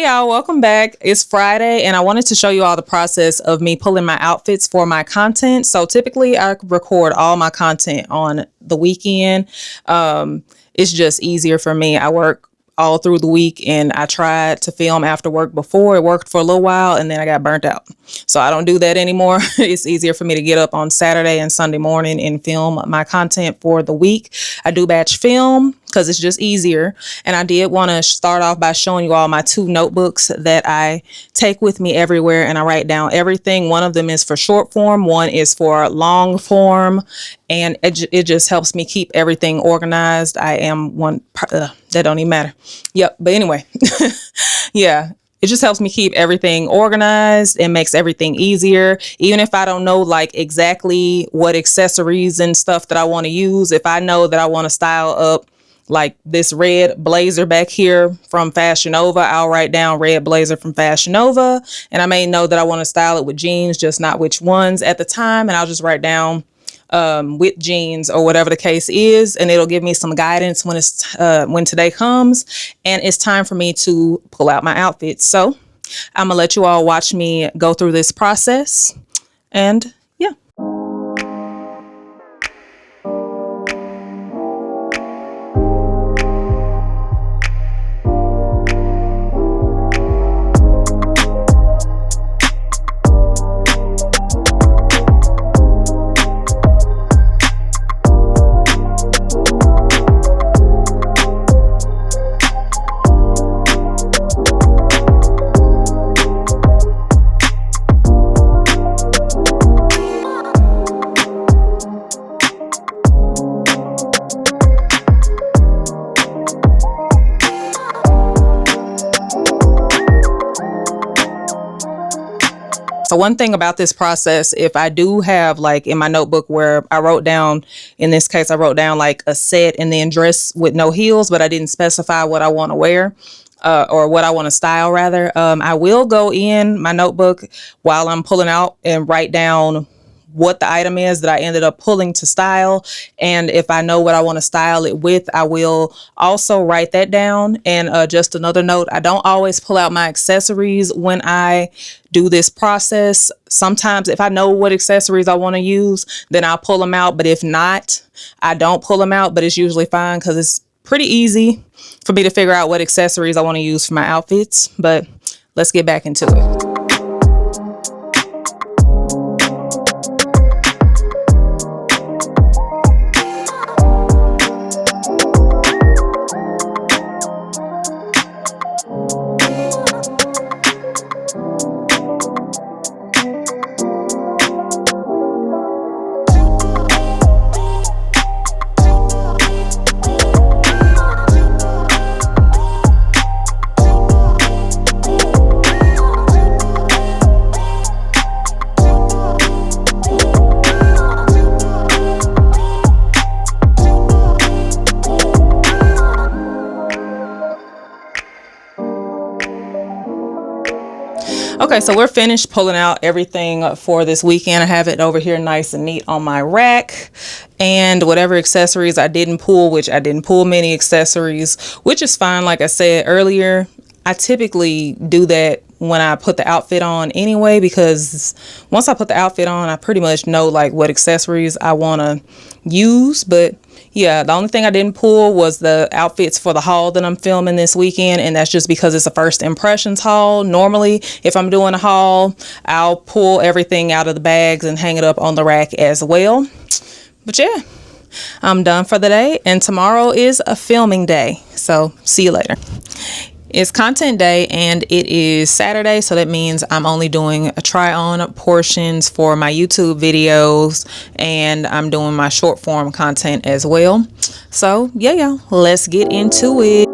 Hey y'all, welcome back. It's Friday and I wanted to show you all the process of me pulling my outfits for my content. So typically I record all my content on the weekend. It's just easier for me. I work all through the week and I tried to film after work before. It worked for a little while and then I got burnt out. So I don't do that anymore. It's easier for me to get up on Saturday and Sunday morning and film my content for the week. I do batch film because it's just easier. And I did want to start off by showing you all my 2 notebooks that I take with me everywhere and I write down everything. One of them is for short form, one is for long form, and it just helps me keep everything organized. I am one, that don't even matter. Yep. But anyway, yeah. It just helps me keep everything organized and makes everything easier. Even if I don't know like exactly what accessories and stuff that I want to use, if I know that I want to style up like this red blazer back here from Fashion Nova, I'll write down red blazer from Fashion Nova. And I may know that I want to style it with jeans, just not which ones at the time. And I'll just write down with jeans or whatever the case is, and it'll give me some guidance when today comes and it's time for me to pull out my outfits. So I'm gonna let you all watch me go through this process, and yeah. So one thing about this process, if I do have like in my notebook where I wrote down, in this case, I wrote down like a set and then dress with no heels, but I didn't specify what I want to wear. Or what I want to style rather. I will go in my notebook while I'm pulling out and write down what the item is that I ended up pulling to style. And if I know what I want to style it with, I will also write that down. And just another note, I don't always pull out my accessories when I do this process. Sometimes if I know what accessories I want to use, then I'll pull them out. But if not, I don't pull them out, but it's usually fine because it's pretty easy for me to figure out what accessories I want to use for my outfits. But let's get back into it. Okay, so we're finished pulling out everything for this weekend. I have it over here nice and neat on my rack. And whatever accessories I didn't pull, which I didn't pull many accessories, which is fine. Like I said earlier, I typically do that when I put the outfit on anyway, because once I put the outfit on, I pretty much know like what accessories I want to use. But yeah, the only thing I didn't pull was the outfits for the haul that I'm filming this weekend. And that's just because it's a first impressions haul. Normally, if I'm doing a haul, I'll pull everything out of the bags and hang it up on the rack as well. But yeah, I'm done for the day. And tomorrow is a filming day. So see you later. It's content day and it is Saturday, so that means I'm only doing a try on portions for my YouTube videos and I'm doing my short form content as well. So yeah, y'all, let's get into it.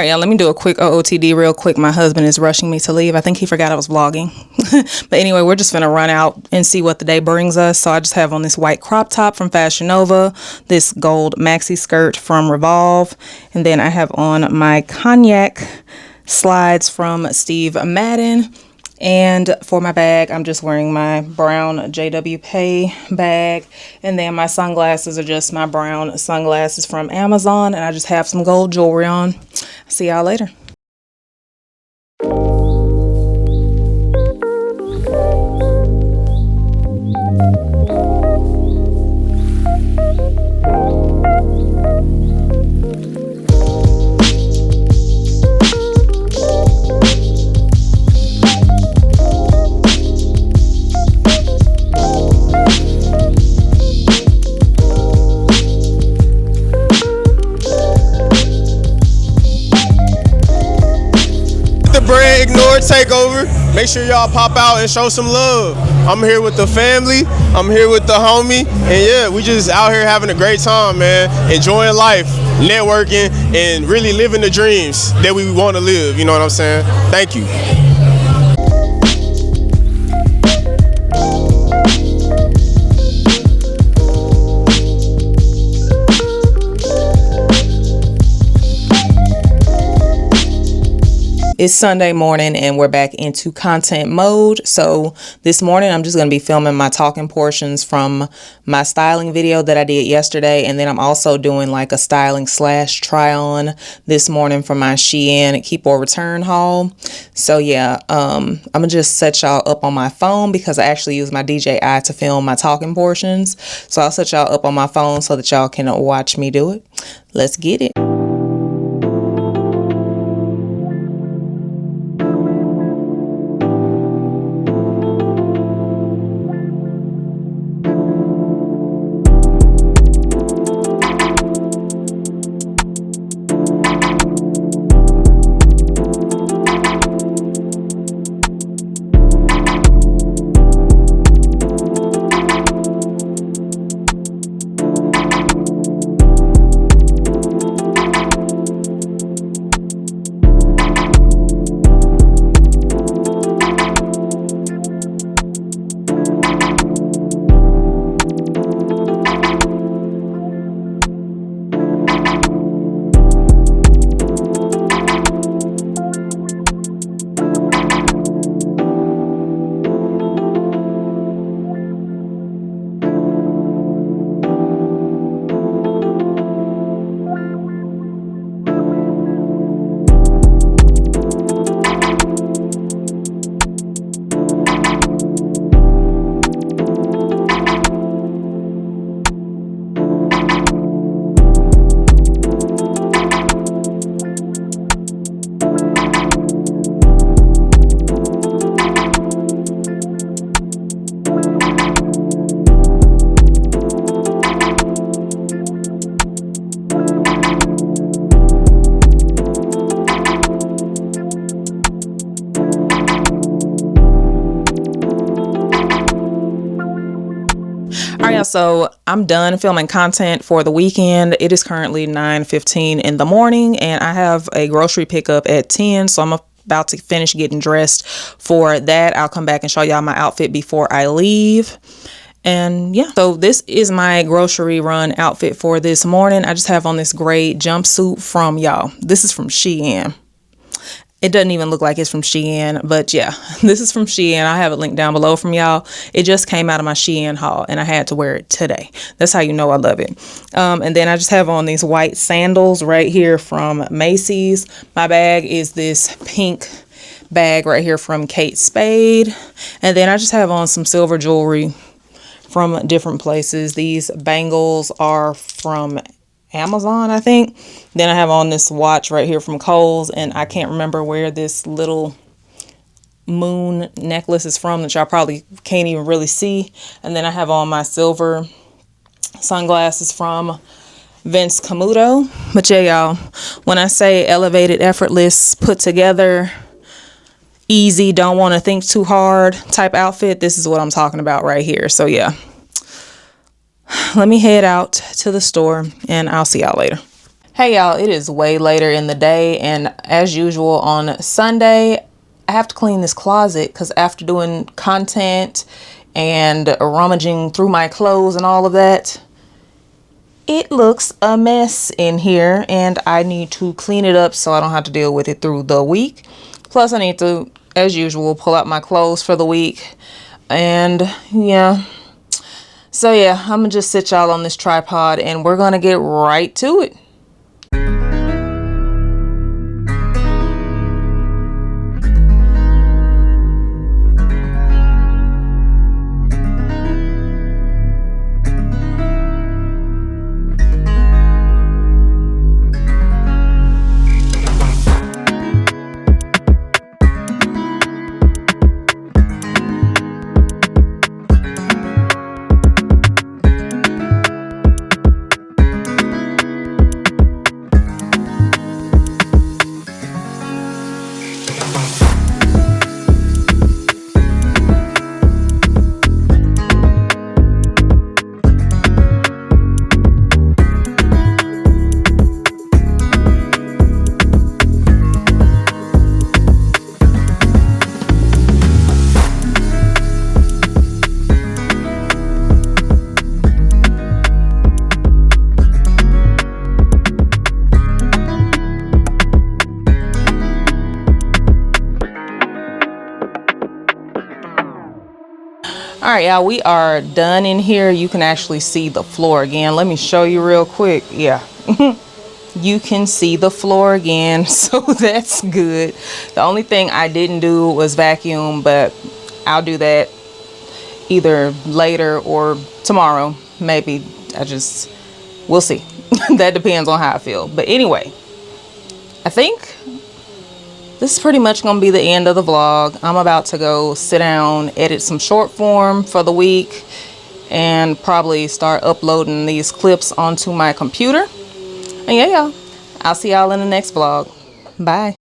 right, y'all, let me do a quick OOTD real quick. My husband is rushing me to leave. I think he forgot I was vlogging. But anyway, we're just gonna run out and see what the day brings us. So I just have on this white crop top from Fashion Nova, this gold maxi skirt from Revolve, and then I have on my cognac slides from Steve Madden. And for my bag, I'm just wearing my brown JW Pay bag. And then my sunglasses are just my brown sunglasses from Amazon. And I just have some gold jewelry on. See y'all later. Ignore takeover. Make sure y'all pop out and show some love. I'm here with the family. I'm here with the homie. And yeah, we just out here having a great time, man. Enjoying life, networking, and really living the dreams that we want to live. You know what I'm saying? Thank you. It's Sunday morning and we're back into content mode. So this morning I'm just going to be filming my talking portions from my styling video that I did yesterday. And then I'm also doing like a styling / try on this morning for my Shein keep or return haul. So yeah, I'm gonna just set y'all up on my phone because I actually use my DJI to film my talking portions. So I'll set y'all up on my phone so that y'all can watch me do it. Let's get it. So I'm done filming content for the weekend. It is currently 9:15 in the morning and I have a grocery pickup at 10. So I'm about to finish getting dressed for that. I'll come back and show y'all my outfit before I leave. And yeah, so this is my grocery run outfit for this morning. I just have on this gray jumpsuit from y'all. This is from Shein. It doesn't even look like it's from Shein, but yeah, this is from Shein. I have it linked down below from y'all. It just came out of my Shein haul and I had to wear it today. That's how you know I love it. And then I just have on these white sandals right here from Macy's. My bag is this pink bag right here from Kate Spade. And then I just have on some silver jewelry from different places. These bangles are from Amazon, I think. Then I have on this watch right here from Kohl's, and I can't remember where this little moon necklace is from that y'all probably can't even really see. And then I have on my silver sunglasses from Vince Camuto. But yeah, y'all, when I say elevated, effortless, put together, easy, don't want to think too hard type outfit, this is what I'm talking about right here. So yeah, let me head out to the store and I'll see y'all later. Hey y'all, it is way later in the day, and as usual on Sunday, I have to clean this closet because after doing content and rummaging through my clothes and all of that, it looks a mess in here, and I need to clean it up so I don't have to deal with it through the week. Plus, I need to, as usual, pull out my clothes for the week. And yeah, so yeah, I'm gonna just sit y'all on this tripod and we're gonna get right to it. All right, y'all, we are done in here. You can actually see the floor again. Let me show you real quick. Yeah, you can see the floor again, so that's good. The only thing I didn't do was vacuum, but I'll do that either later or tomorrow. Maybe. We'll see. That depends on how I feel. But anyway, I think this is pretty much gonna be the end of the vlog. I'm about to go sit down, edit some short form for the week, and probably start uploading these clips onto my computer. And yeah, y'all, I'll see y'all in the next vlog. Bye.